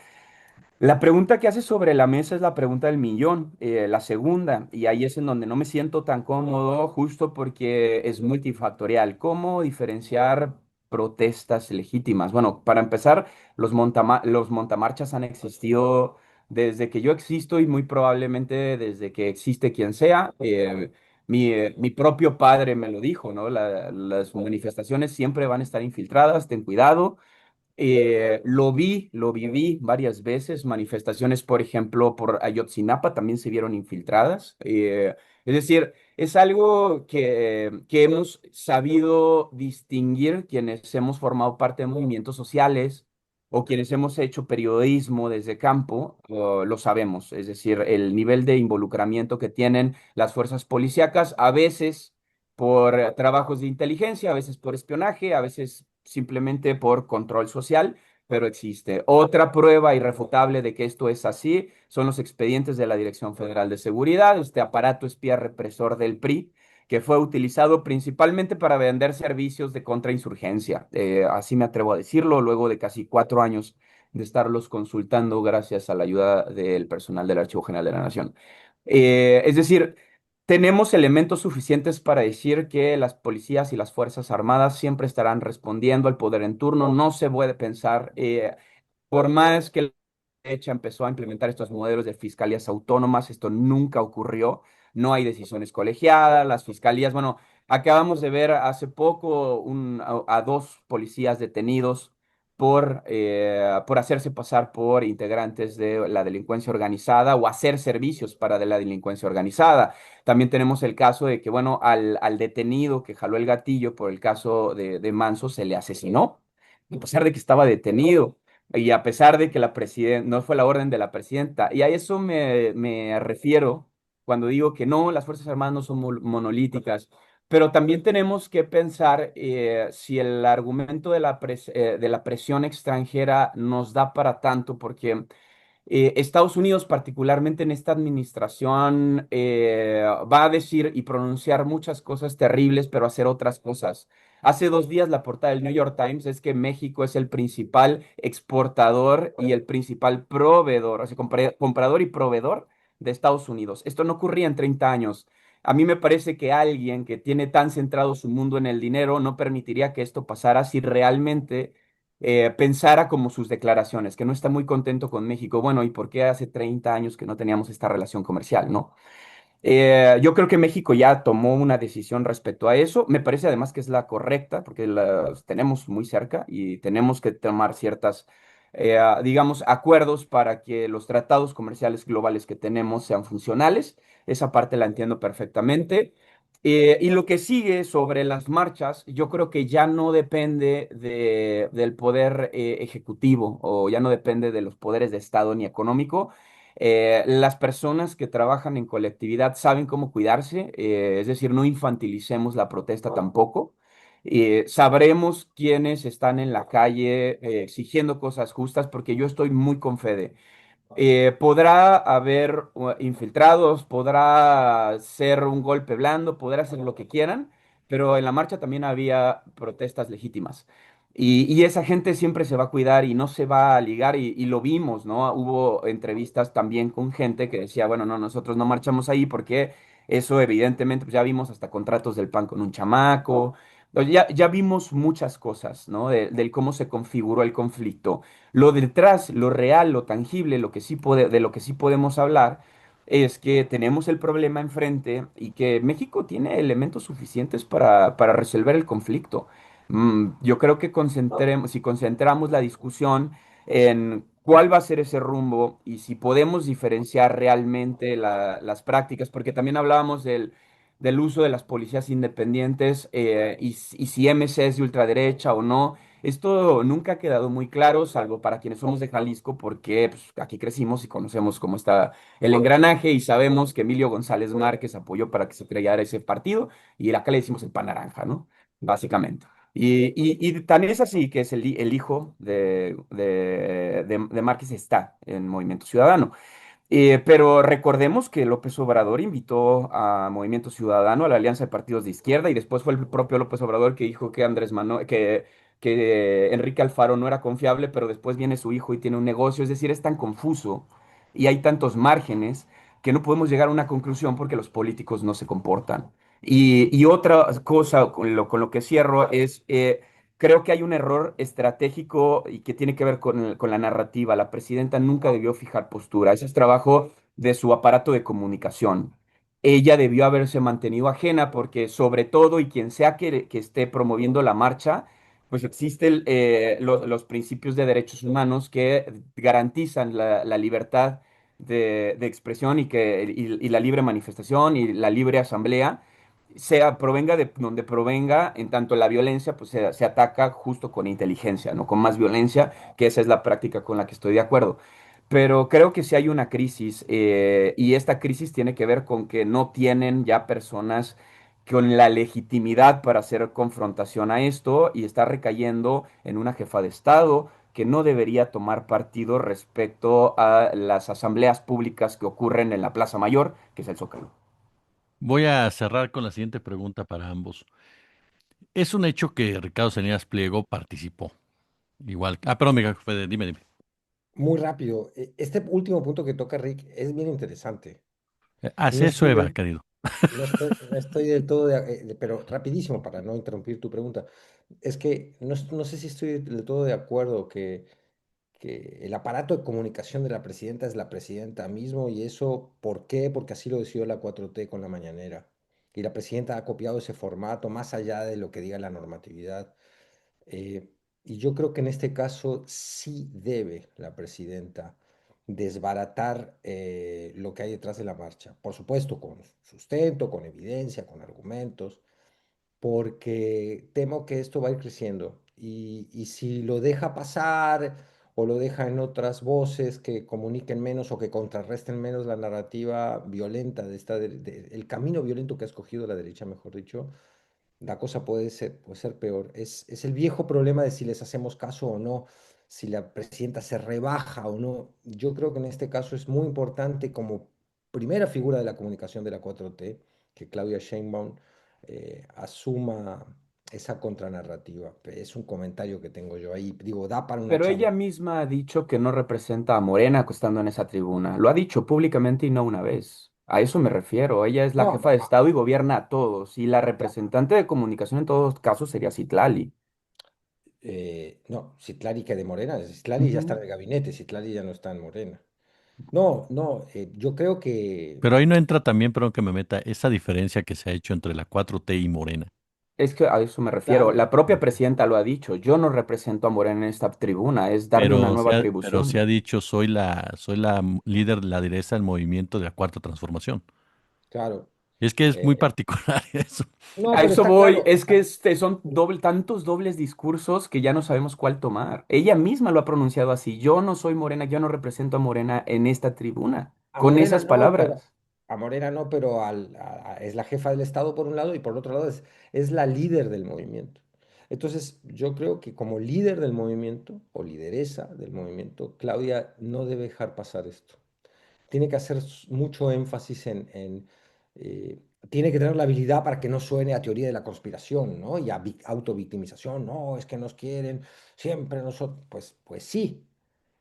La pregunta que hace sobre la mesa es la pregunta del millón, la segunda, y ahí es en donde no me siento tan cómodo, justo porque es multifactorial. ¿Cómo diferenciar protestas legítimas? Bueno, para empezar, los montamarchas han existido desde que yo existo y muy probablemente desde que existe quien sea. Mi propio padre me lo dijo, ¿no? Las manifestaciones siempre van a estar infiltradas, ten cuidado. Lo vi, lo viví varias veces. Manifestaciones, por ejemplo, por Ayotzinapa también se vieron infiltradas. Es decir, es algo que hemos sabido distinguir quienes hemos formado parte de movimientos sociales o quienes hemos hecho periodismo desde campo, lo sabemos. Es decir, el nivel de involucramiento que tienen las fuerzas policíacas, a veces por trabajos de inteligencia, a veces por espionaje, a veces simplemente por control social, pero existe. Otra prueba irrefutable de que esto es así son los expedientes de la Dirección Federal de Seguridad, este aparato espía represor del PRI, que fue utilizado principalmente para vender servicios de contrainsurgencia. Así me atrevo a decirlo, luego de casi 4 años de estarlos consultando gracias a la ayuda del personal del Archivo General de la Nación. Es decir, tenemos elementos suficientes para decir que las policías y las Fuerzas Armadas siempre estarán respondiendo al poder en turno. No se puede pensar, por más que la derecha empezó a implementar estos modelos de fiscalías autónomas, esto nunca ocurrió. No hay decisiones colegiadas, las fiscalías, bueno, acabamos de ver hace poco a dos policías detenidos por hacerse pasar por integrantes de la delincuencia organizada o hacer servicios para de la delincuencia organizada. También tenemos el caso de que, bueno, al detenido que jaló el gatillo por el caso de Manso se le asesinó, a pesar de que estaba detenido y a pesar de que la presidenta, no fue la orden de la presidenta. Y a eso me refiero cuando digo que no, las Fuerzas Armadas no son monolíticas. Pero también tenemos que pensar si el argumento de la presión extranjera nos da para tanto, porque Estados Unidos, particularmente en esta administración, va a decir y pronunciar muchas cosas terribles, pero hacer otras cosas. Hace 2 días la portada del New York Times es que México es el principal exportador y el principal proveedor, o sea, comprador y proveedor de Estados Unidos. Esto no ocurría en 30 años. A mí me parece que alguien que tiene tan centrado su mundo en el dinero no permitiría que esto pasara si realmente pensara como sus declaraciones, que no está muy contento con México. Bueno, ¿y por qué hace 30 años que no teníamos esta relación comercial, no? Yo creo que México ya tomó una decisión respecto a eso. Me parece además que es la correcta, porque las tenemos muy cerca y tenemos que tomar ciertas, digamos, acuerdos para que los tratados comerciales globales que tenemos sean funcionales. Esa parte la entiendo perfectamente. Y lo que sigue sobre las marchas, yo creo que ya no depende del poder ejecutivo o ya no depende de los poderes de Estado ni económico. Las personas que trabajan en colectividad saben cómo cuidarse, es decir, no infantilicemos la protesta tampoco. Sabremos quiénes están en la calle exigiendo cosas justas, porque yo estoy muy con Fede. Podrá haber infiltrados, podrá ser un golpe blando, podrá ser lo que quieran, pero en la marcha también había protestas legítimas. Y esa gente siempre se va a cuidar y no se va a ligar y lo vimos, ¿no? Hubo entrevistas también con gente que decía, bueno, no, nosotros no marchamos ahí porque eso evidentemente, pues ya vimos hasta contratos del PAN con un chamaco, ya vimos muchas cosas, ¿no? Del cómo se configuró el conflicto. Lo detrás, lo real, lo tangible, de lo que sí podemos hablar, es que tenemos el problema enfrente y que México tiene elementos suficientes para resolver el conflicto. Yo creo que si concentramos la discusión en cuál va a ser ese rumbo y si podemos diferenciar realmente las prácticas, porque también hablábamos del uso de las policías independientes y si MC es de ultraderecha o no. Esto nunca ha quedado muy claro, salvo para quienes somos de Jalisco, porque pues, aquí crecimos y conocemos cómo está el engranaje y sabemos que Emilio González Márquez apoyó para que se creara ese partido y acá le decimos el pan naranja, ¿no? Básicamente. Y tan es así que es el hijo de Márquez está en Movimiento Ciudadano. Pero recordemos que López Obrador invitó a Movimiento Ciudadano, a la Alianza de Partidos de Izquierda, y después fue el propio López Obrador que dijo que que Enrique Alfaro no era confiable, pero después viene su hijo y tiene un negocio. Es decir, es tan confuso y hay tantos márgenes que no podemos llegar a una conclusión porque los políticos no se comportan. Y otra cosa con lo que cierro es, creo que hay un error estratégico y que tiene que ver con la narrativa. La presidenta nunca debió fijar postura. Ese es trabajo de su aparato de comunicación. Ella debió haberse mantenido ajena porque sobre todo y quien sea que esté promoviendo la marcha, pues existen los principios de derechos humanos que garantizan la libertad de expresión y la libre manifestación y la libre asamblea sea provenga de donde provenga, en tanto la violencia, pues se ataca justo con inteligencia, no con más violencia, que esa es la práctica con la que estoy de acuerdo. Pero creo que sí hay una crisis y esta crisis tiene que ver con que no tienen ya personas con la legitimidad para hacer confrontación a esto y está recayendo en una jefa de Estado que no debería tomar partido respecto a las asambleas públicas que ocurren en la Plaza Mayor, que es el Zócalo. Voy a cerrar con la siguiente pregunta para ambos. Es un hecho que Ricardo Salinas Pliego participó. Igual. Ah, perdón, Miguel, dime, dime. Muy rápido. Este último punto que toca Rick es bien interesante. Haz No eso, estoy Eva, del, querido. no estoy del todo, pero rapidísimo para no interrumpir tu pregunta. Es que no sé si estoy del todo de acuerdo que el aparato de comunicación de la presidenta es la presidenta mismo y eso, ¿por qué? Porque así lo decidió la 4T con la mañanera. Y la presidenta ha copiado ese formato más allá de lo que diga la normatividad. Eh, y yo creo que en este caso sí debe la presidenta desbaratar lo que hay detrás de la marcha. Por supuesto, con sustento, con evidencia, con argumentos, porque temo que esto va a ir creciendo. Y si lo deja pasar o lo deja en otras voces que comuniquen menos o que contrarresten menos la narrativa violenta el camino violento que ha escogido la derecha, mejor dicho, la cosa puede ser peor. Es el viejo problema de si les hacemos caso o no, si la presidenta se rebaja o no. Yo creo que en este caso es muy importante como primera figura de la comunicación de la 4T, que Claudia Sheinbaum asuma esa contranarrativa. Es un comentario que tengo yo ahí. Digo, da para una Pero charla. ella misma ha dicho que no representa a Morena estando en esa tribuna. Lo ha dicho públicamente y no una vez. A eso me refiero. Ella es la No, jefa de Estado y gobierna a todos. Y la representante de comunicación en todos casos sería Citlali. no, Citlali que de Morena, Citlali ya está Ujú. en el gabinete, Citlali ya no está en Morena. No, no, yo creo que Pero ahí no entra también, perdón que me meta, esa diferencia que se ha hecho entre la 4T y Morena. Es que a eso me refiero. claro. La propia presidenta lo ha dicho. Yo no represento a Morena en esta tribuna. Es darle una Pero nueva pero se atribución. ha dicho, soy la líder de la derecha del movimiento de la Cuarta Transformación. Claro. Es que es muy Eh, particular eso. no, A pero eso está voy, claro. es que son tantos dobles discursos que ya no sabemos cuál tomar. Ella misma lo ha pronunciado así. Yo no soy Morena, yo no represento a Morena en esta tribuna, A con Morena esas no, pero palabras. a Morena no, pero es la jefa del Estado por un lado y por otro lado es la líder del movimiento. Entonces, yo creo que como líder del movimiento o lideresa del movimiento, Claudia no debe dejar pasar esto. Tiene que hacer mucho énfasis tiene que tener la habilidad para que no suene a teoría de la conspiración, ¿no? Y a autovictimización, no, es que nos quieren, siempre nosotros, pues sí,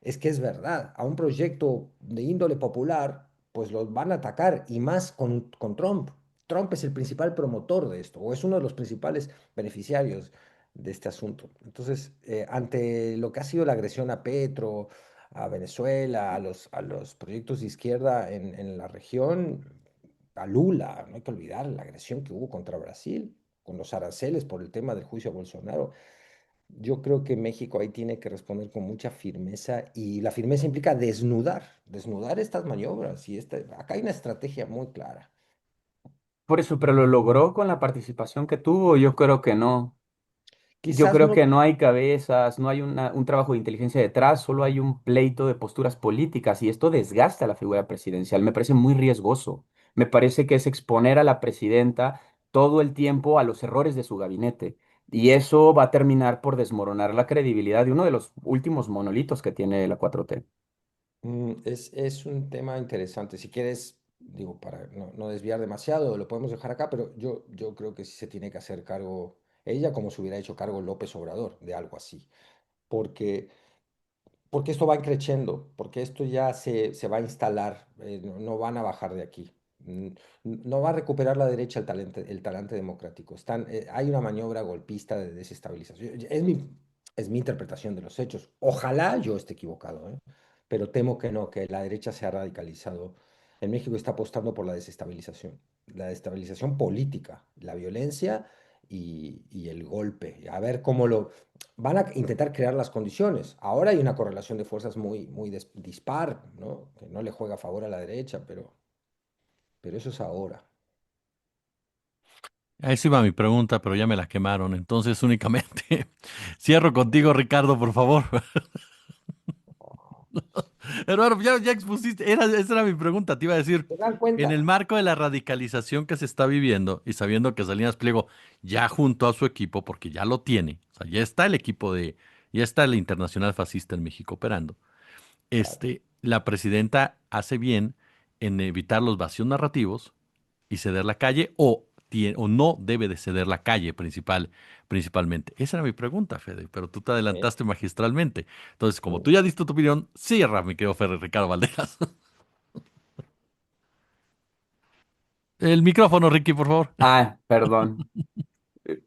es que es verdad, a un proyecto de índole popular, pues los van a atacar y más con Trump. Trump es el principal promotor de esto, o es uno de los principales beneficiarios de este asunto. Entonces, ante lo que ha sido la agresión a Petro, a Venezuela, a los proyectos de izquierda en la región, a Lula, no hay que olvidar la agresión que hubo contra Brasil, con los aranceles por el tema del juicio a Bolsonaro. Yo creo que México ahí tiene que responder con mucha firmeza y la firmeza implica desnudar estas maniobras y acá hay una estrategia muy clara. Por eso, pero lo logró con la participación que tuvo, yo creo que no. Yo Quizás creo no. que no hay cabezas, no hay un trabajo de inteligencia detrás, solo hay un pleito de posturas políticas y esto desgasta la figura presidencial. Me parece muy riesgoso. Me parece que es exponer a la presidenta todo el tiempo a los errores de su gabinete y eso va a terminar por desmoronar la credibilidad de uno de los últimos monolitos que tiene la 4T. Es un tema interesante. Si quieres, digo, para no desviar demasiado, lo podemos dejar acá, pero yo creo que sí se tiene que hacer cargo ella como se hubiera hecho cargo López Obrador de algo así. Porque porque esto va creciendo, porque esto ya se va a instalar, no van a bajar de aquí. No va a recuperar la derecha el talante democrático. Hay una maniobra golpista de desestabilización. Es mi interpretación de los hechos. Ojalá yo esté equivocado, ¿eh? Pero temo que no, que la derecha se ha radicalizado. En México está apostando por la desestabilización política, la violencia y el golpe. A ver cómo lo, van a intentar crear las condiciones. Ahora hay una correlación de fuerzas muy dispar, ¿no? Que no le juega a favor a la derecha, pero eso es ahora. A eso iba mi pregunta, pero ya me la quemaron. Entonces, únicamente cierro contigo, Ricardo, por favor. Hermano, ya expusiste. Esa era mi pregunta. Te iba a decir, ¿Se dan en el cuenta? marco de la radicalización que se está viviendo y sabiendo que Salinas Pliego ya junto a su equipo, porque ya lo tiene, o sea, ya está el equipo ya está el Internacional Fascista en México operando. Claro. La presidenta hace bien en evitar los vacíos narrativos y ceder la calle o no debe de ceder la calle principalmente. Esa era mi pregunta, Fede, pero tú te ¿Eh? adelantaste magistralmente. Entonces, como Mm. tú ya diste tu opinión, cierra, mi querido Ferrer Ricardo Valderas. El micrófono, Ricky, por favor. Ah, perdón.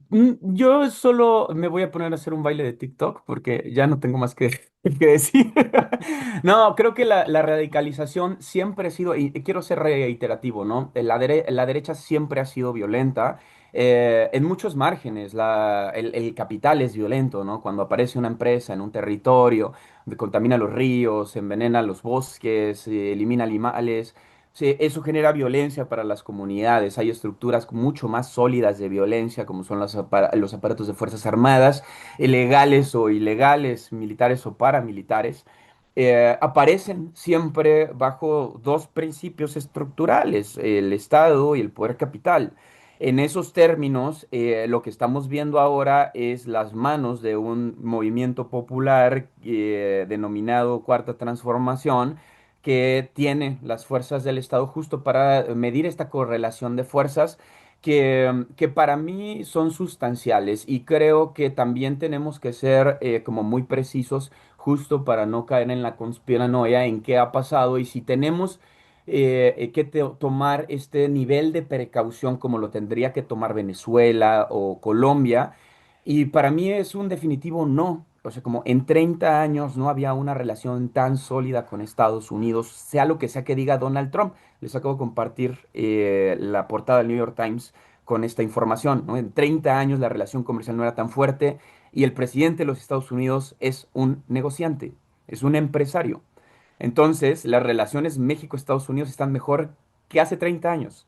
Yo solo me voy a poner a hacer un baile de TikTok porque ya no tengo más que decir. No, creo que la radicalización siempre ha sido, y quiero ser reiterativo, ¿no? La derecha siempre ha sido violenta en muchos márgenes. El capital es violento, ¿no? Cuando aparece una empresa en un territorio, contamina los ríos, envenena los bosques, elimina animales. Sí, eso genera violencia para las comunidades. Hay estructuras mucho más sólidas de violencia, como son los aparatos de Fuerzas Armadas, legales o ilegales, militares o paramilitares. Aparecen siempre bajo dos principios estructurales, el Estado y el poder capital. En esos términos, lo que estamos viendo ahora es las manos de un movimiento popular denominado Cuarta Transformación que tiene las fuerzas del Estado justo para medir esta correlación de fuerzas que para mí son sustanciales y creo que también tenemos que ser como muy precisos justo para no caer en la conspiranoia en qué ha pasado y si tenemos tomar este nivel de precaución como lo tendría que tomar Venezuela o Colombia. Y para mí es un definitivo no. O sea, como en 30 años no había una relación tan sólida con Estados Unidos, sea lo que sea que diga Donald Trump. Les acabo de compartir la portada del New York Times con esta información, ¿no? En 30 años la relación comercial no era tan fuerte y el presidente de los Estados Unidos es un negociante, es un empresario. Entonces, las relaciones México-Estados Unidos están mejor que hace 30 años.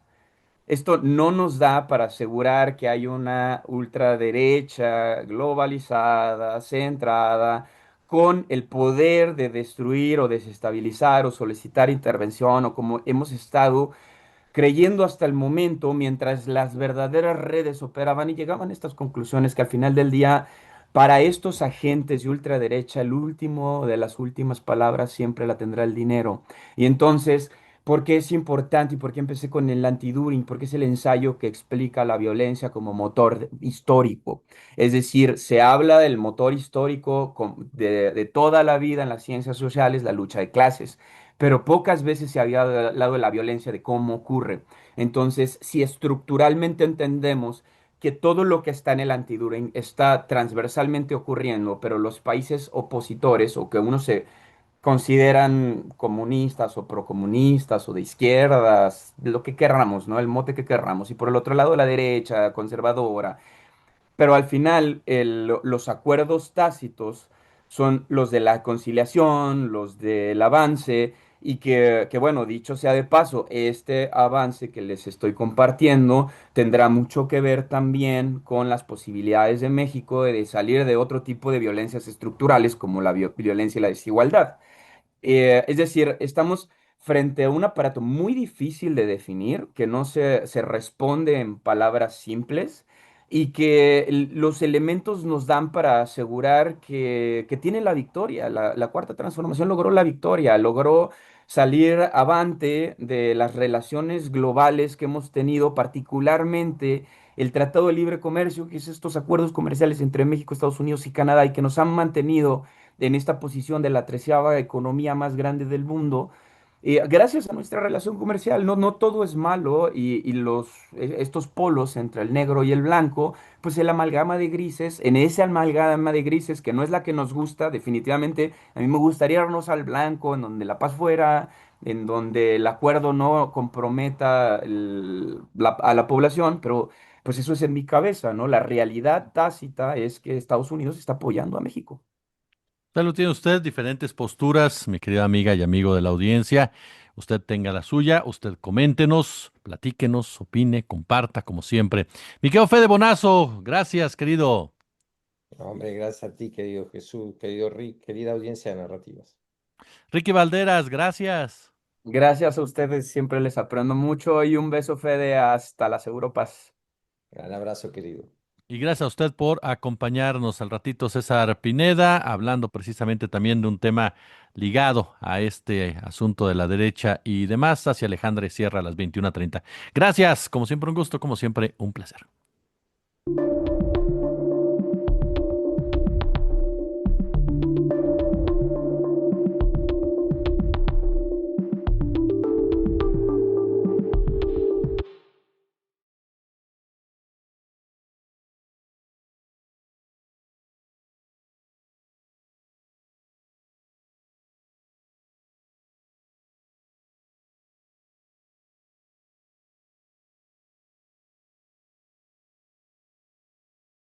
Esto no nos da para asegurar que hay una ultraderecha globalizada, centrada, con el poder de destruir o desestabilizar o solicitar intervención o como hemos estado creyendo hasta el momento, mientras las verdaderas redes operaban y llegaban a estas conclusiones que al final del día, para estos agentes de ultraderecha, el último de las últimas palabras siempre la tendrá el dinero. Y entonces, ¿por qué es importante y por qué empecé con el anti-Düring? Porque es el ensayo que explica la violencia como motor histórico. Es decir, se habla del motor histórico de toda la vida en las ciencias sociales, la lucha de clases, pero pocas veces se había hablado de la violencia, de cómo ocurre. Entonces, si estructuralmente entendemos que todo lo que está en el antiduring está transversalmente ocurriendo, pero los países opositores o que uno se consideran comunistas o procomunistas o de izquierdas, lo que querramos, ¿no? El mote que querramos. Y por el otro lado, la derecha conservadora pero al final los acuerdos tácitos son los de la conciliación, los del avance, y bueno, dicho sea de paso, este avance que les estoy compartiendo tendrá mucho que ver también con las posibilidades de México de salir de otro tipo de violencias estructurales como la violencia y la desigualdad. Es decir, estamos frente a un aparato muy difícil de definir, que no se responde en palabras simples y que los elementos nos dan para asegurar que tiene la victoria. La cuarta transformación logró la victoria, logró salir avante de las relaciones globales que hemos tenido, particularmente el Tratado de Libre Comercio, que es estos acuerdos comerciales entre México, Estados Unidos y Canadá, y que nos han mantenido en esta posición de la treceava economía más grande del mundo. Gracias a nuestra relación comercial, no todo es malo y estos polos entre el negro y el blanco, pues el amalgama de grises, en ese amalgama de grises que no es la que nos gusta, definitivamente a mí me gustaría irnos al blanco, en donde la paz fuera, en donde el acuerdo no comprometa a la población, pero pues eso es en mi cabeza, ¿no? La realidad tácita es que Estados Unidos está apoyando a México. Ya lo tiene usted, diferentes posturas, mi querida amiga y amigo de la audiencia. Usted tenga la suya, usted coméntenos, platíquenos, opine, comparta, como siempre. Mi querido Fede Bonazo, gracias, querido. No, hombre, gracias a ti, querido Jesús, querido Rick, querida audiencia de narrativas. Ricky Valderas, gracias. Gracias a ustedes, siempre les aprendo mucho y un beso, Fede, hasta las Europas. Gran abrazo, querido. Y gracias a usted por acompañarnos al ratito, César Pineda, hablando precisamente también de un tema ligado a este asunto de la derecha y demás, hacia Alejandra Sierra a las 21:30. Gracias, como siempre un gusto, como siempre un placer.